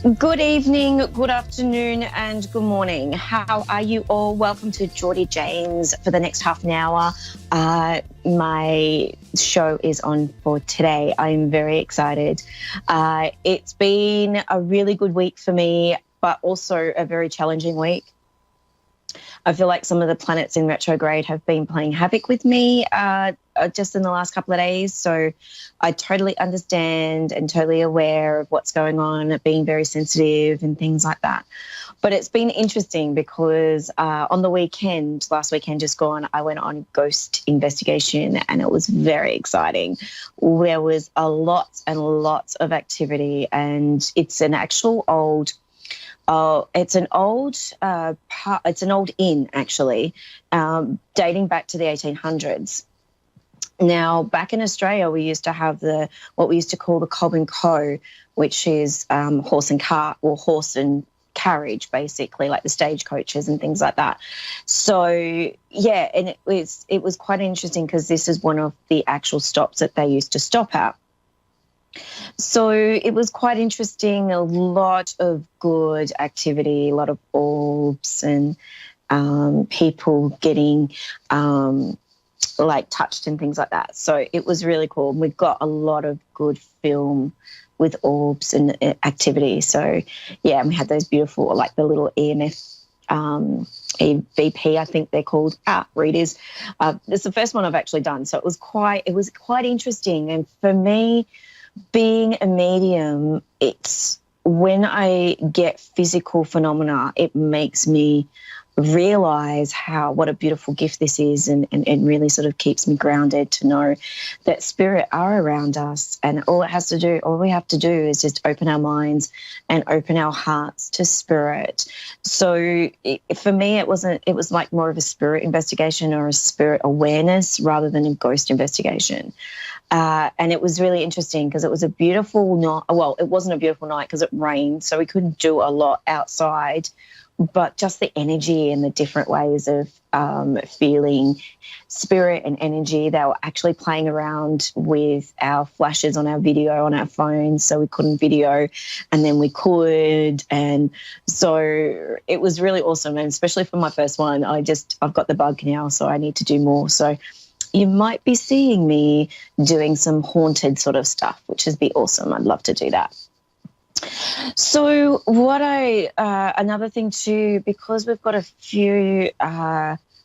Good evening, good afternoon, and good morning. How are you all? Welcome to Jordie James for the next half an hour. My show is on for today. I'm very excited. It's been a really good week for me, but also a very challenging week. I feel like some of the planets in retrograde have been playing havoc with me just in the last couple of days. So I totally understand and totally aware of what's going on, being very sensitive and things like that. But it's been interesting because on the weekend, last weekend just gone, I went on ghost investigation and it was very exciting. There was a lot and lots of activity, and it's an actual old it's an old inn, actually, dating back to the 1800s. Now, back in Australia, we used to have what we used to call the Cob and Co, which is horse and cart, or horse and carriage, basically, like the stagecoaches and things like that. So, yeah, and it was quite interesting because this is one of the actual stops that they used to stop at. So it was quite interesting, a lot of good activity, a lot of orbs and people getting touched and things like that. So it was really cool. We've got a lot of good film with orbs and activity. So, yeah, and we had those beautiful, like the little EMF EVP, I think they're called, readers. It's the first one I've actually done. So it was quite interesting. And for me, being a medium, it's when I get physical phenomena, it makes me realise what a beautiful gift this is, and really sort of keeps me grounded to know that spirit are around us, and all we have to do is just open our minds and open our hearts to spirit. So for me, it was like more of a spirit investigation or a spirit awareness rather than a ghost investigation. And it was really interesting because it was a beautiful night. Well, it wasn't a beautiful night because it rained, so we couldn't do a lot outside, but just the energy and the different ways of feeling spirit and energy. They were actually playing around with our flashes on our video on our phones, so we couldn't video and then we could. And so it was really awesome, and especially for my first one, I've got the bug now, so I need to do more. So you might be seeing me doing some haunted sort of stuff, which would be awesome. I'd love to do that. So another thing too, because we've got a few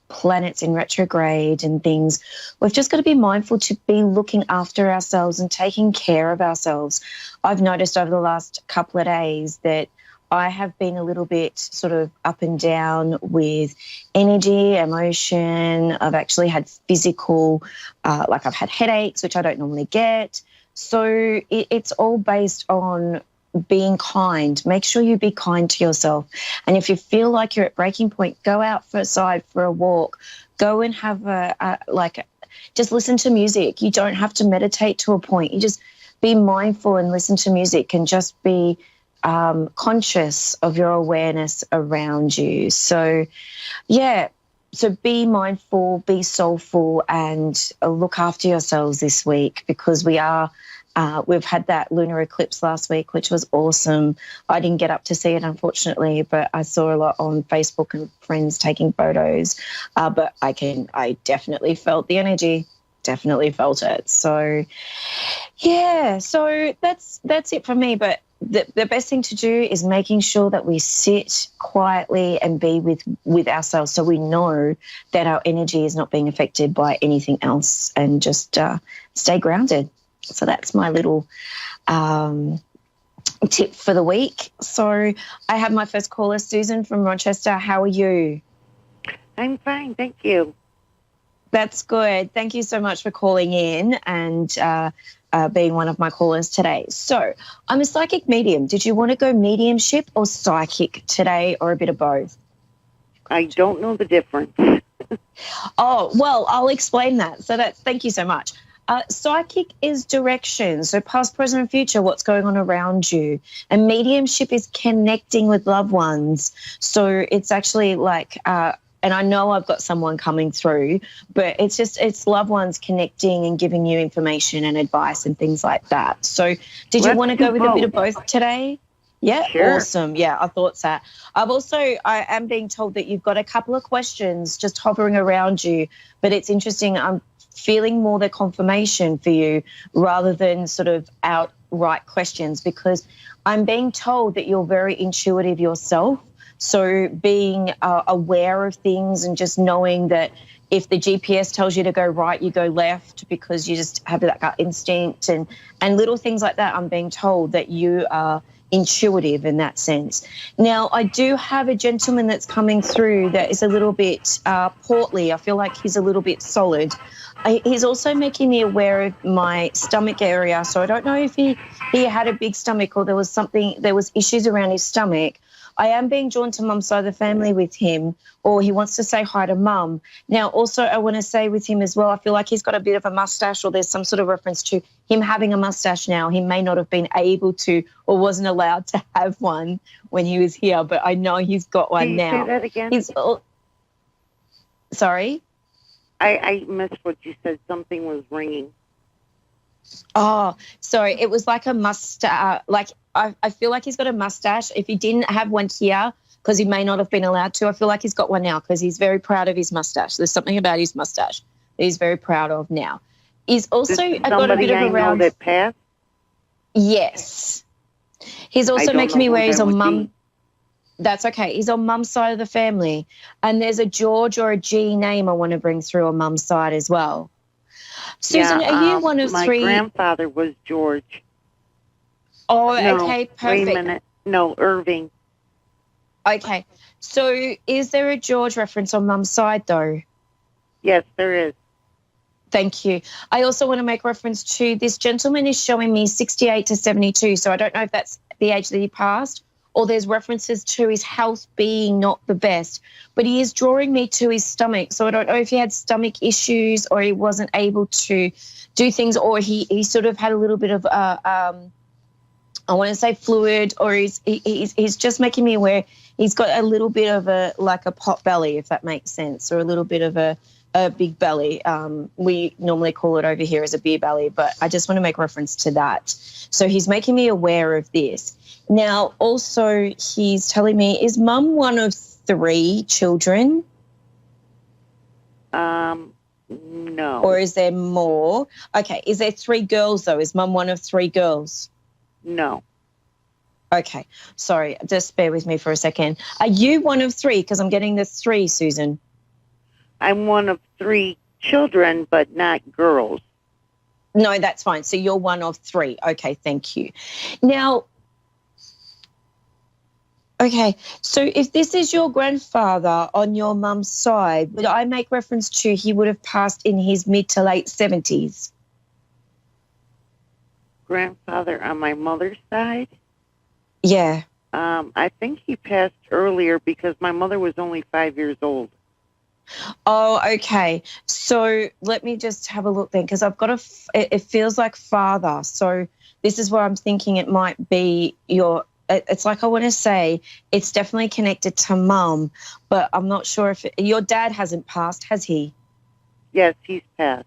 planets in retrograde and things, we've just got to be mindful to be looking after ourselves and taking care of ourselves. I've noticed over the last couple of days that I have been a little bit sort of up and down with energy, emotion. I've actually had physical, I've had headaches, which I don't normally get. So it's all based on being kind. Make sure you be kind to yourself. And if you feel like you're at breaking point, go outside for a walk. Go and have just listen to music. You don't have to meditate to a point. You just be mindful and listen to music and just be conscious of your awareness around you. So, yeah, so be mindful, be soulful, and look after yourselves this week, because we've had that lunar eclipse last week, which was awesome. I didn't get up to see it, unfortunately, but I saw a lot on Facebook and friends taking photos. But I definitely felt the energy. Definitely felt it. So, yeah, so that's it for me. But the best thing to do is making sure that we sit quietly and be with ourselves, so we know that our energy is not being affected by anything else, and just stay grounded. So that's my little tip for the week. So I have my first caller, Susan from Rochester. How are you? I'm fine, thank you. That's good. Thank you so much for calling in and being one of my callers today. So I'm a psychic medium. Did you want to go mediumship or psychic today, or a bit of both? I don't know the difference. Oh, well, I'll explain that. So thank you so much. Psychic is direction, so past, present, and future, what's going on around you. And mediumship is connecting with loved ones. So it's actually like, and I know I've got someone coming through, but it's loved ones connecting and giving you information and advice and things like that. So did you want to go with a bit of both today? Yeah, Sure. awesome. Yeah, I thought so. I am being told that you've got a couple of questions just hovering around you, but it's interesting. I'm feeling more the confirmation for you rather than sort of outright questions, because I'm being told that you're very intuitive yourself. So being aware of things and just knowing that if the GPS tells you to go right, you go left because you just have that gut instinct and little things like that. I'm being told that you are intuitive in that sense. Now, I do have a gentleman that's coming through that is a little bit portly. I feel like he's a little bit solid. He's also making me aware of my stomach area. So I don't know if he had a big stomach or there was issues around his stomach. I am being drawn to mum's side of the family with him, or he wants to say hi to mum. Now, also, I want to say with him as well, I feel like he's got a bit of a mustache, or there's some sort of reference to him having a mustache now. He may not have been able to or wasn't allowed to have one when he was here, but I know he's got one Can you now. say that again? Sorry? I missed what you said. Something was ringing. Oh, sorry. It was like a mustache. I feel like he's got a mustache. If he didn't have one here, because he may not have been allowed to, I feel like he's got one now because he's very proud of his mustache. There's something about his mustache that he's very proud of now. He's also got a bit of a round. Know that passed? Yes. He's also making me aware he's on mum. That's okay. He's on mum's side of the family. And there's a George or a G name I want to bring through on mum's side as well. Susan, yeah, are you one of my three? My grandfather was George. Oh, no, okay, perfect. Wait a minute. No, Irving. Okay. So is there a George reference on mum's side, though? Yes, there is. Thank you. I also want to make reference to this gentleman is showing me 68 to 72, so I don't know if that's the age that he passed, or there's references to his health being not the best, but he is drawing me to his stomach. So I don't know if he had stomach issues or he wasn't able to do things, or he sort of had a little bit of, I want to say fluid, or he's just making me aware he's got a little bit of a pot belly, if that makes sense, or a little bit of a big belly. We normally call it over here as a beer belly, but I just want to make reference to that. So he's making me aware of this. Now, also, he's telling me, is mum one of 3 children? No. Or is there more? Okay, is there 3 girls, though? Is mum one of 3 girls? No. Okay, sorry, just bear with me for a second. Are you one of 3? Because I'm getting the 3, Susan. I'm one of 3 children, but not girls. No, that's fine. So you're one of 3. Okay, thank you. Now, okay, so if this is your grandfather on your mum's side, would I make reference to he would have passed in his mid to late 70s? Grandfather on my mother's side? Yeah. I think he passed earlier because my mother was only 5 years old. Oh, okay. So let me just have a look then, because I've got it feels like father. So this is where I'm thinking it might be it's like I want to say it's definitely connected to mum, but I'm not sure if your dad hasn't passed, has he? Yes, he's passed.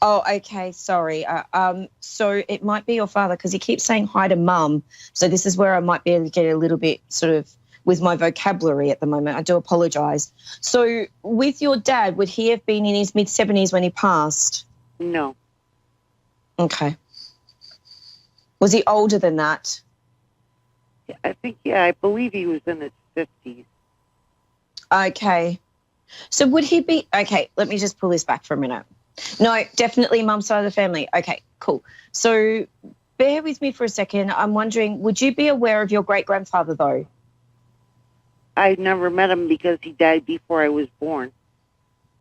Oh, okay. Sorry. So it might be your father because he keeps saying hi to mum. So this is where I might be able to get a little bit sort of with my vocabulary at the moment. I do apologise. So with your dad, would he have been in his mid-70s when he passed? No. Okay. Was he older than that? I believe he was in his 50s. Okay. So would he be, okay, let me just pull this back for a minute. No, definitely mum's side of the family. Okay, cool. So bear with me for a second. I'm wondering, would you be aware of your great-grandfather, though? I never met him because he died before I was born.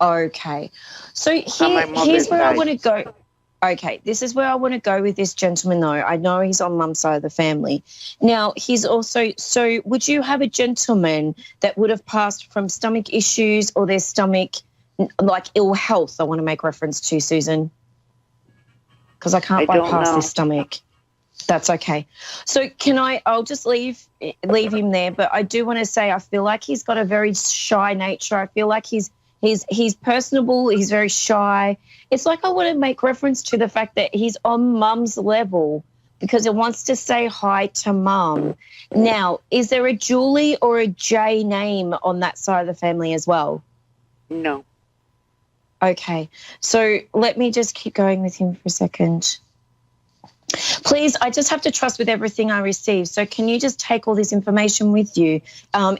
Okay. So here's where I want to go. Okay, this is where I want to go with this gentleman, though. I know he's on mum's side of the family. Now, he's also, so would you have a gentleman that would have passed from stomach issues or their stomach, like ill health, I want to make reference to, Susan? Because I can't bypass this stomach. That's okay. So I'll just leave him there, but I do want to say I feel like he's got a very shy nature. I feel like he's personable, he's very shy. It's like I want to make reference to the fact that he's on mum's level, because it wants to say hi to Mum. Now, is there a Julie or a Jay name on that side of the family as well? No. Okay, so let me just keep going with him for a second. Please, I just have to trust with everything I receive. So can you just take all this information with you,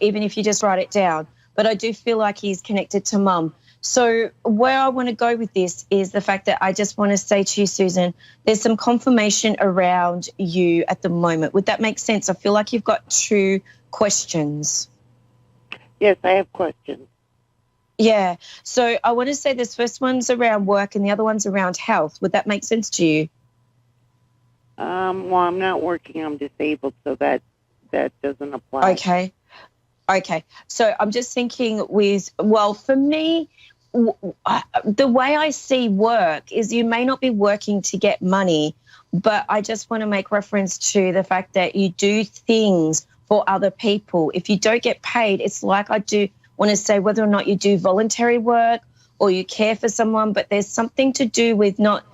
even if you just write it down? But I do feel like he's connected to Mum. So where I want to go with this is the fact that I just want to say to you, Susan, there's some confirmation around you at the moment. Would that make sense? I feel like you've got two questions. Yes, I have questions. Yeah. So I want to say this first one's around work and the other one's around health. Would that make sense to you? Well, I'm not working. I'm disabled, so that doesn't apply. Okay. So I'm just thinking for me, the way I see work is you may not be working to get money, but I just want to make reference to the fact that you do things for other people. If you don't get paid, it's like I do want to say whether or not you do voluntary work or you care for someone, but there's something to do with not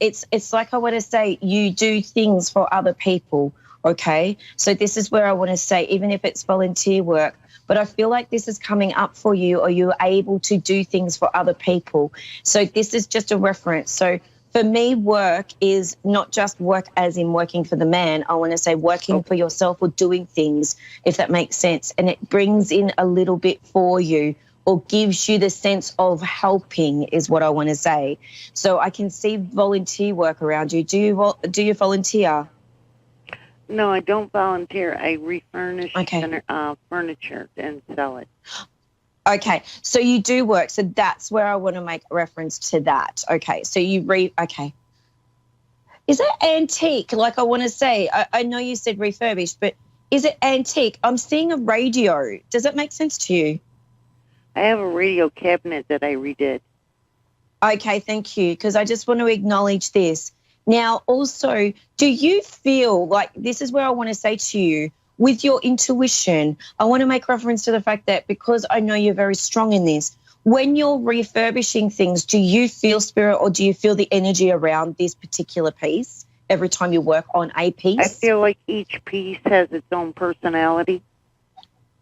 it's like I want to say you do things for other people, okay? So this is where I want to say, even if it's volunteer work, but I feel like this is coming up for you or you're able to do things for other people. So this is just a reference. So for me, work is not just work as in working for the man. I want to say working for yourself or doing things, if that makes sense. And it brings in a little bit for you or gives you the sense of helping is what I want to say. So I can see volunteer work around you. Do you volunteer? No, I don't volunteer. I refurnish furniture and sell it. Okay, so you do work. So that's where I want to make a reference to that. Okay, so okay. Is it antique? Like I want to say, I know you said refurbished, but is it antique? I'm seeing a radio. Does that make sense to you? I have a radio cabinet that I redid. Okay, thank you, because I just want to acknowledge this. Now, also, do you feel like this is where I want to say to you, with your intuition, I want to make reference to the fact that because I know you're very strong in this, when you're refurbishing things, do you feel spirit or do you feel the energy around this particular piece every time you work on a piece? I feel like each piece has its own personality.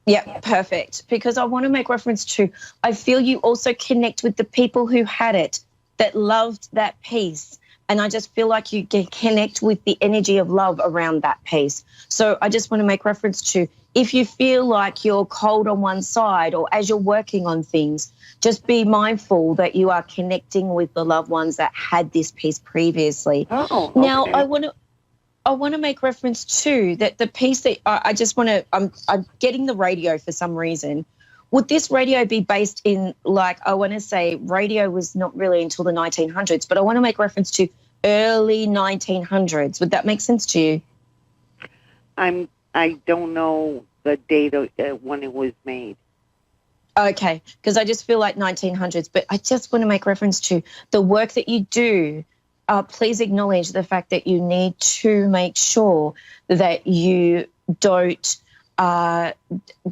Yeah, perfect. Because I want to make reference to, I feel you also connect with the people who had it, that loved that piece. And I just feel like you can connect with the energy of love around that piece. So I just want to make reference to, if you feel like you're cold on one side or as you're working on things, just be mindful that you are connecting with the loved ones that had this piece previously. Oh, okay. Now, I want to make reference to that the piece that I just want to, I'm getting the radio for some reason. Would this radio be based in, like, I want to say radio was not really until the 1900s, but I want to make reference to early 1900s. Would that make sense to you? I don't know the date when it was made. Okay, because I just feel like 1900s, but I just want to make reference to the work that you do. Please acknowledge the fact that you need to make sure that you don't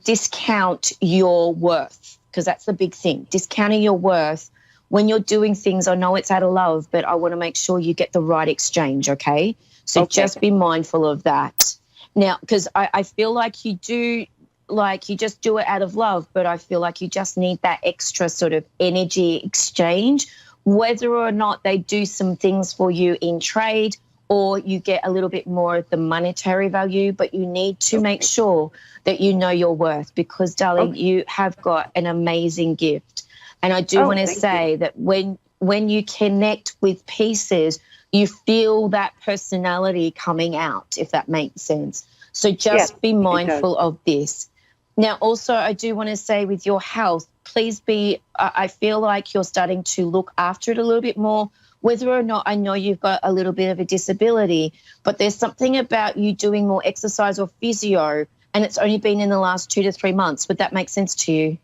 discount your worth, because that's the big thing. Discounting your worth when you're doing things, I know it's out of love, but I want to make sure you get the right exchange, okay? So just be mindful of that. Now, because I feel like you do, like you just do it out of love, but I feel like you just need that extra sort of energy exchange, whether or not they do some things for you in trade or you get a little bit more of the monetary value, but you need to make sure that you know your worth because, darling, you have got an amazing gift. And I do want to say that when you connect with pieces, you feel that personality coming out, if that makes sense. So just be mindful of this. Now, also, I do want to say with your health, please be, I feel like you're starting to look after it a little bit more, whether or not I know you've got a little bit of a disability, but there's something about you doing more exercise or physio, and it's only been in the last 2 to 3 months. Would that make sense to you?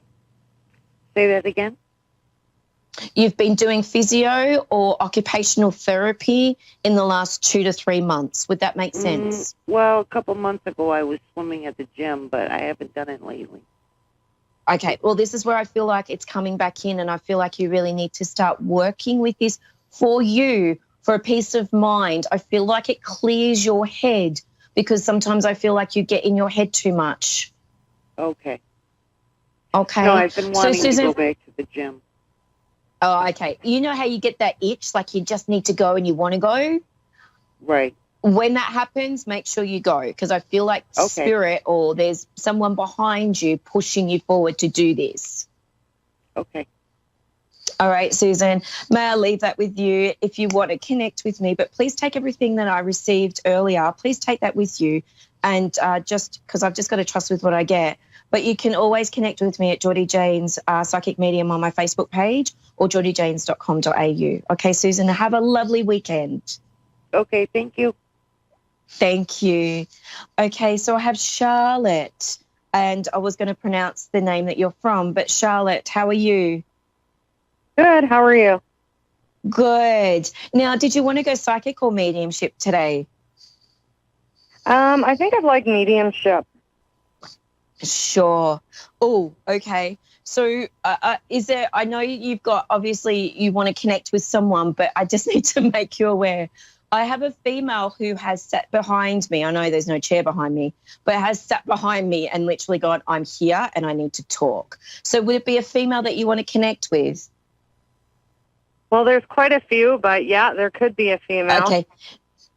Say that again? You've been doing physio or occupational therapy in the last 2 to 3 months. Would that make sense? Well, a couple months ago I was swimming at the gym, but I haven't done it lately. Okay, well, this is where I feel like it's coming back in, and I feel like you really need to start working with this for you, for a peace of mind. I feel like it clears your head because sometimes I feel like you get in your head too much. Okay. Okay. No, I've been wanting Susan, to go back to the gym. Oh, okay. You know how you get that itch, like you just need to go and you want to go? Right. When that happens, make sure you go because I feel like spirit or there's someone behind you pushing you forward to do this. Okay. All right, Susan, may I leave that with you if you want to connect with me, but please take everything that I received earlier, please take that with you and just because I've just got to trust with what I get. But you can always connect with me at Jordie Jane's Psychic Medium on my Facebook page or jordiejanes.com.au. Okay, Susan, have a lovely weekend. Okay, thank you. Thank you. Okay, so I have Charlotte, and I was going to pronounce the name that you're from, but Charlotte, how are you? Good. How are you? Good. Now, did you want to go psychic or mediumship today? I think I'd like mediumship. Sure. Oh, okay. So is there, I know you've got, obviously you want to connect with someone, but I just need to make you aware. I have a female who has sat behind me. I know there's no chair behind me, but has sat behind me and literally gone, I'm here and I need to talk. So would it be a female that you want to connect with? Well, there's quite a few, but yeah, there could be a female. Okay.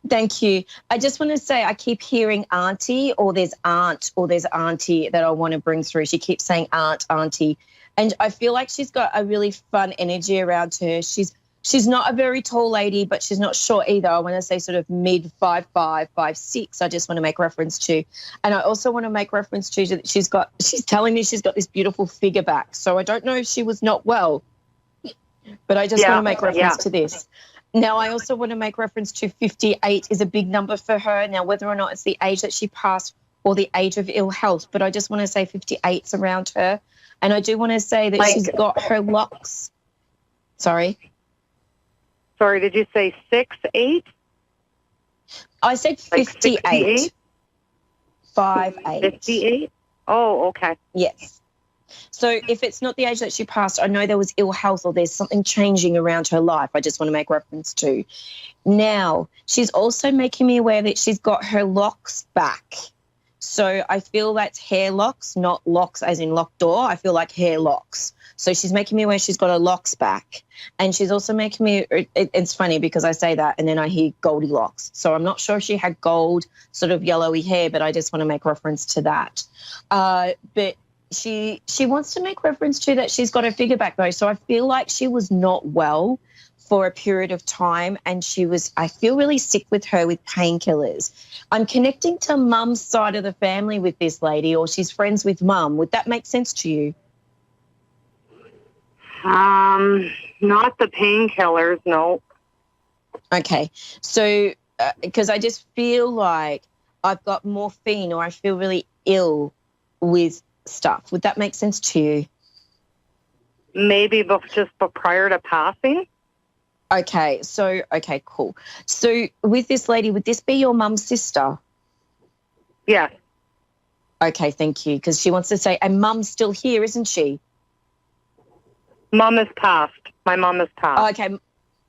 Thank you. I just want to say I keep hearing auntie or there's aunt or there's auntie that I want to bring through. She keeps saying aunt, auntie. And I feel like she's got a really fun energy around her. She's not a very tall lady, but she's not short either. I want to say sort of mid 5'5", 5'6". I just want to make reference to. And I also want to make reference to that she's telling me she's got this beautiful figure back. So I don't know if she was not well, but I just want to make reference to this. Now, I also want to make reference to 58 is a big number for her. Now, whether or not it's the age that she passed or the age of ill health, but I just want to say 58's around her. And I do want to say that she's got her locks. Sorry, did you say 6'8"? I said 58. Like 58. 58? Oh, okay. Yes. So if it's not the age that she passed, I know there was ill health or there's something changing around her life. I just want to make reference to. Now, she's also making me aware that she's got her locks back. So I feel that's hair locks, not locks as in locked door. I feel like hair locks. So she's making me aware she's got her locks back. And she's also making me, it's funny because I say that and then I hear Goldilocks. So I'm not sure if she had gold sort of yellowy hair, but I just want to make reference to that. But she wants to make reference to that she's got her figure back though. So I feel like she was not well for a period of time and I feel really sick with her with painkillers. I'm connecting to mum's side of the family with this lady or she's friends with mum. Would that make sense to you? Not the painkillers, no. Okay. So because I just feel like I've got morphine or I feel really ill with stuff. Would that make sense to you? Maybe just prior to passing. Okay, cool. So with this lady, would this be your mum's sister? Yes. Okay, thank you, because she wants to say, and mum's still here, isn't she? Mum is passed. My mum is passed.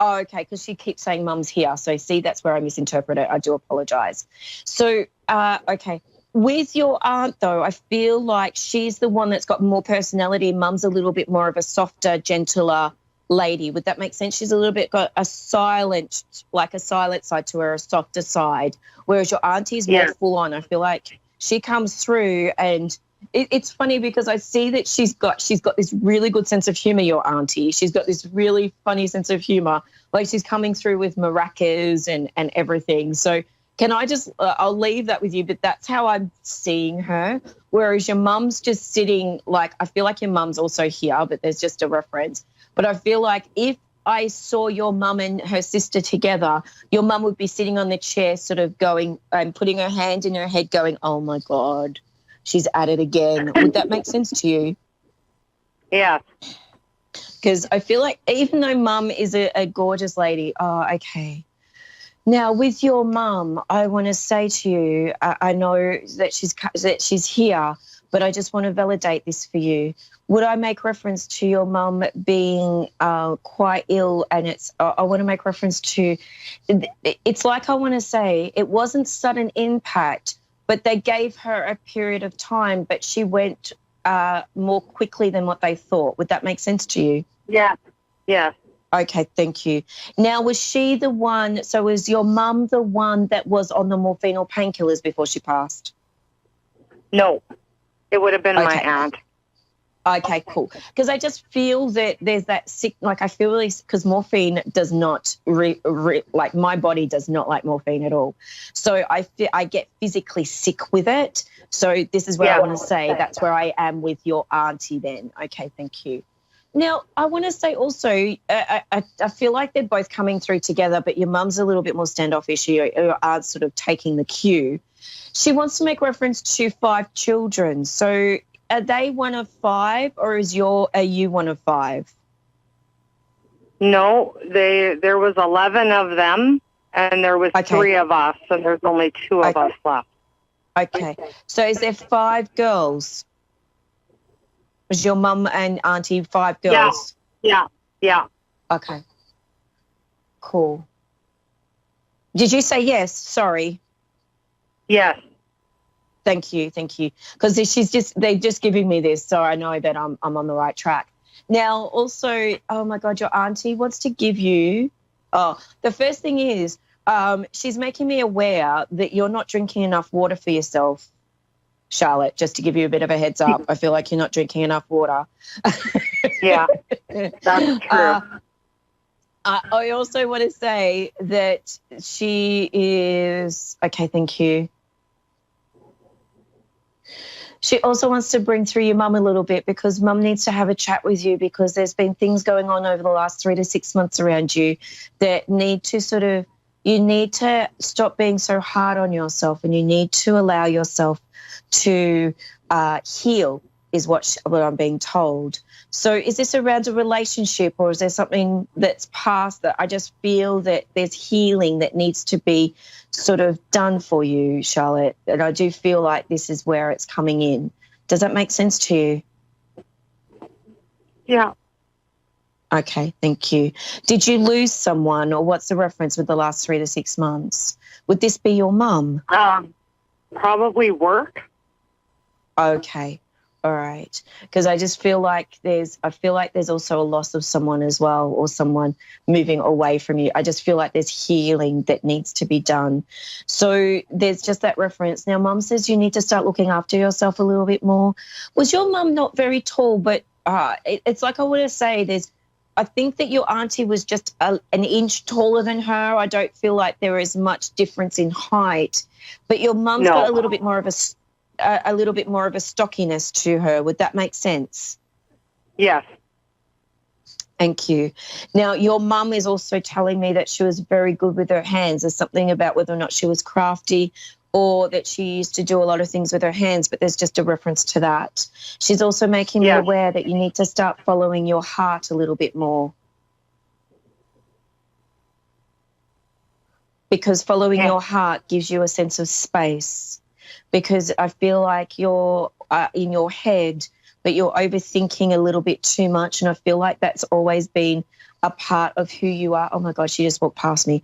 Okay, because she keeps saying mum's here. So see, that's where I misinterpret it. I do apologise. So, okay. With your aunt, though, I feel like she's the one that's got more personality. Mum's a little bit more of a softer, gentler lady. Would that make sense? She's a little bit got a silent side to her, a softer side, whereas your auntie's more full on. I feel like she comes through and it's funny because I see that she's got this really good sense of humour, your auntie. She's got this really funny sense of humour. Like she's coming through with maracas and everything. So can I just I'll leave that with you, but that's how I'm seeing her. Whereas your mum's just sitting, like, I feel like your mum's also here, but there's just a reference. But I feel like if I saw your mum and her sister together, your mum would be sitting on the chair sort of going and putting her hand in her head going, oh, my God, she's at it again. Would that make sense to you? Yeah. Because I feel like even though mum is a gorgeous lady, okay. Now, with your mum, I want to say to you, I know that she's here, but I just want to validate this for you. Would I make reference to your mum being quite ill? And I want to make reference to, it's like I want to say it wasn't sudden impact, but they gave her a period of time, but she went more quickly than what they thought. Would that make sense to you? Yeah. Yeah. Okay, thank you. Now, was she the one, so was your mum the one that was on the morphine or painkillers before she passed? No, it would have been my aunt. Okay, cool. Because I just feel that there's that sick, like I feel really, because morphine does not, like my body does not like morphine at all. So I get physically sick with it. So this is where I want to say that's where I am with your auntie then. Okay, thank you. Now, I want to say also, I feel like they're both coming through together, but your mum's a little bit more standoffish. Your aunt's sort of taking the cue. She wants to make reference to 5 children. So are they one of 5 or are you one of 5? No, there was 11 of them and there was 3 of us, and there's only 2 of us left. Okay. So is there 5 girls? Was your mum and auntie 5 girls? Yeah. Okay. Cool. Did you say yes? Sorry. Yes. Thank you. Because they're just giving me this, so I know that I'm on the right track. Now, also, oh my God, your auntie wants to give you. Oh, the first thing is, she's making me aware that you're not drinking enough water for yourself, Charlotte. Just to give you a bit of a heads up, I feel like you're not drinking enough water. Yeah, that's true. I also want to say that she is okay. Thank you. She also wants to bring through your mum a little bit, because mum needs to have a chat with you, because there's been things going on over the last 3 to 6 months around you that need to you need to stop being so hard on yourself, and you need to allow yourself to heal, is what I'm being told. So is this around a relationship, or is there something that's past that I just feel that there's healing that needs to be sort of done for you, Charlotte? And I do feel like this is where it's coming in. Does that make sense to you? Yeah. Okay, thank you. Did you lose someone, or what's the reference with the last 3 to 6 months? Would this be your mum? Probably work. Okay. All right. Because I just feel like there's also a loss of someone as well, or someone moving away from you. I just feel like there's healing that needs to be done. So there's just that reference. Now, Mum says you need to start looking after yourself a little bit more. Was your mum not very tall? But it's like I want to say I think that your auntie was just an inch taller than her. I don't feel like there is much difference in height. But your mum's got a little bit more of a stockiness to her. Would that make sense? Yes. Thank you. Now, your mum is also telling me that she was very good with her hands. There's something about whether or not she was crafty, or that she used to do a lot of things with her hands, but there's just a reference to that. She's also making me aware that you need to start following your heart a little bit more. Because following your heart gives you a sense of space. Because I feel like you're in your head, but you're overthinking a little bit too much, and I feel like that's always been a part of who you are. Oh, my God, she just walked past me.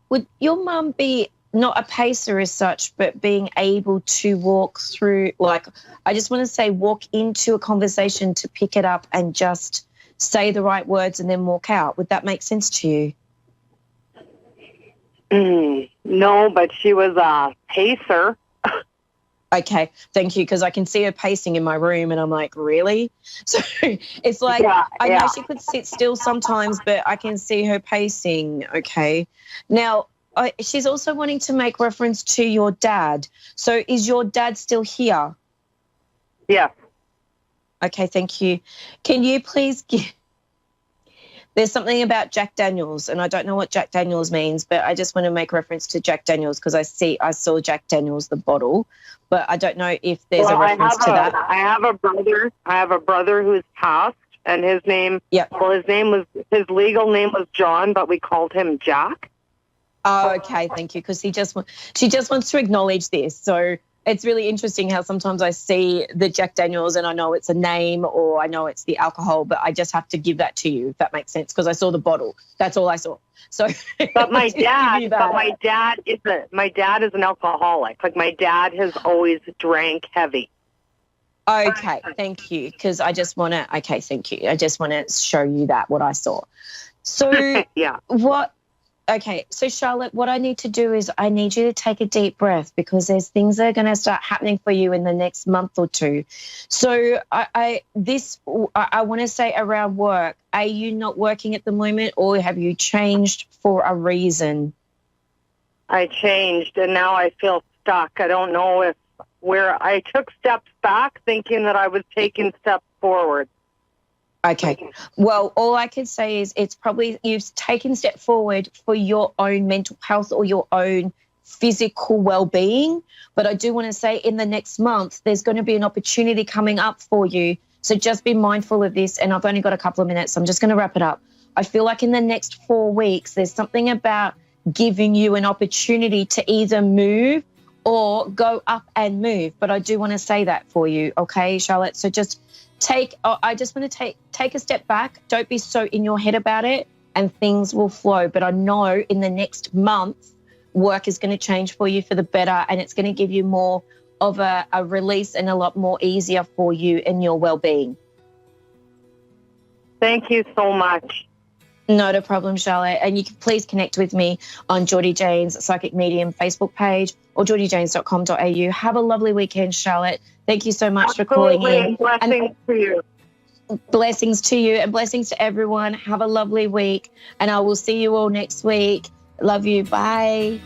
Would your mum be not a pacer as such, but being able to walk through, like, I just want to say walk into a conversation to pick it up and just say the right words and then walk out? Would that make sense to you? No, but she was a pacer. Okay, thank you, because I can see her pacing in my room and I'm like, really? So it's like, I know she could sit still sometimes, but I can see her pacing, okay? Now, she's also wanting to make reference to your dad. So is your dad still here? Yeah. Okay, thank you. Can you please give... There's something about Jack Daniels, and I don't know what Jack Daniels means, but I just want to make reference to Jack Daniels because I saw Jack Daniels, the bottle, but I don't know if there's a reference to that. I have a brother who's passed, and his name, his legal name was John, but we called him Jack. Oh, okay, thank you, because she just wants to acknowledge this. So it's really interesting how sometimes I see the Jack Daniels and I know it's a name or I know it's the alcohol, but I just have to give that to you, if that makes sense, because I saw the bottle. That's all I saw. So, but my dad is an alcoholic. Like, my dad has always drank heavy. Okay, thank you. Because I just want to. Okay, thank you. I just want to show you what I saw. So yeah. Okay, so Charlotte, what I need to do is I need you to take a deep breath, because there's things that are going to start happening for you in the next month or two. So I want to say around work, are you not working at the moment, or have you changed for a reason? I changed, and now I feel stuck. I don't know where I took steps back thinking that I was taking steps forward. Okay. Well, all I can say is it's probably you've taken a step forward for your own mental health or your own physical well-being. But I do want to say in the next month, there's going to be an opportunity coming up for you. So just be mindful of this. And I've only got a couple of minutes. So I'm just going to wrap it up. I feel like in the next 4 weeks, there's something about giving you an opportunity to either move or go up and move. But I do want to say that for you. Okay, Charlotte? So just I just want to take a step back. Don't be so in your head about it, and things will flow. But I know in the next month, work is going to change for you for the better, and it's going to give you more of a release and a lot more easier for you and your well-being. Thank you so much. Not a problem, Charlotte. And you can please connect with me on Jordie Jane's Psychic Medium Facebook page or jordiejanes.com.au. Have a lovely weekend, Charlotte. Thank you so much for calling in. Blessings to you. Blessings to you and blessings to everyone. Have a lovely week, and I will see you all next week. Love you. Bye.